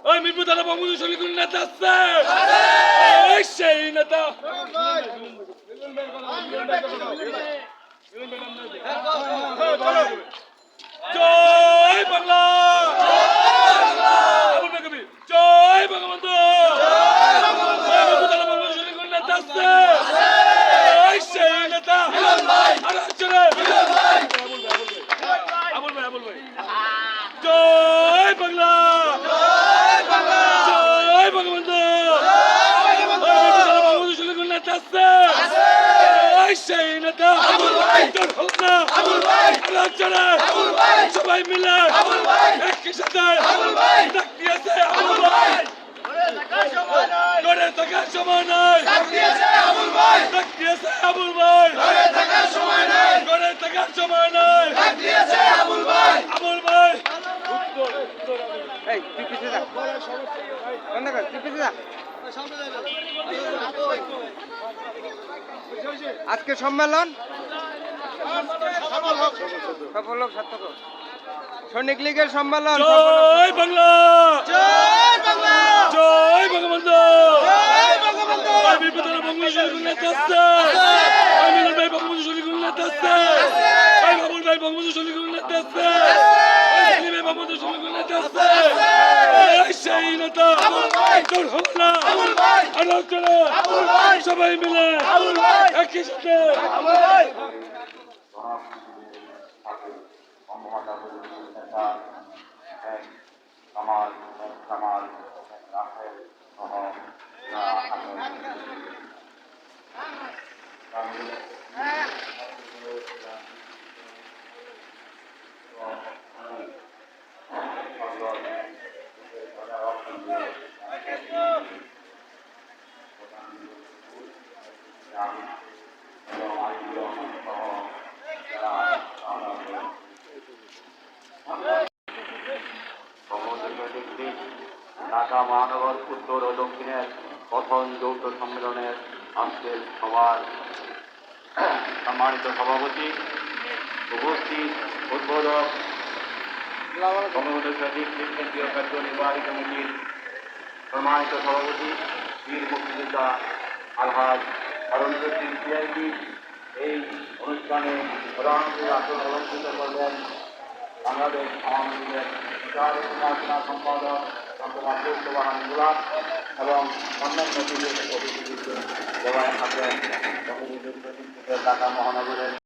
ওই মিরপুর থানা বঙ্গবন্ধু শরীফুল নেতা আছে ওই সেই নেতা জয় বাংলা জয় বঙ্গবন্ধু মিরপুর থানা বঙ্গবন্ধু শরীফুল নেতা আছে ওই সেই নেতা আর চলে আবুল ভাই জয় বাংলা জয় বঙ্গবন্ধু বঙ্গবন্ধু শরীফুল নেতা আছে ওই সেই নেতা সবাই মিলে একই সাথে ডাক দিয়েছে গড়ে থাকার সময় নাই ডাক দিয়েছে আবুল ভাই গড়ে থাকার সময় নাই আবুল ভাই এই তুই পিছে যা বন্ধ কর তুই পিছে যা আজকে সম্মেলন সফল হোক সার্থক হোক। সৈনিক লীগের সম্মেলন জয় বাংলা জয় বঙ্গবন্ধু মিরপুর থানা বঙ্গবন্ধু শরীফুল নেতা আছে মিলন ভাই বঙ্গবন্ধু শরীফুল নেতা আছে বাবুল ভাই বঙ্গবন্ধু শরীফুল নেতা আছে সালি ভাই বঙ্গবন্ধু শরীফুল নেতা আছে সেই নেতা তোর হল না আর চলে সবাই মিলে একই সাথে ঢাকা মহানগর উত্তর ও দক্ষিণের প্রথম যৌথ সম্মেলনের আজকের সভার সম্মানিত সভাপতি উপস্থিত উদ্বোধক বঙ্গবন্ধু শহীদ কেন্দ্রীয় কার্যনির্বাহী কমিটির সম্মানিত সভাপতি বীর মুক্তিযোদ্ধা আলহাজ অরুণজ্যোতি সিআইডি এই অনুষ্ঠানে প্রধান আসন অলঙ্কৃত করবেন বাংলাদেশ আওয়ামী লীগের বিচার ও সমালোচনা সম্পাদক ডক্টর আব্দুল সোবহান গুলাম এবং অন্যান্য বিশেষ অতিথিবৃন্দ সবাই থাকবেন ঢাকা মহানগরের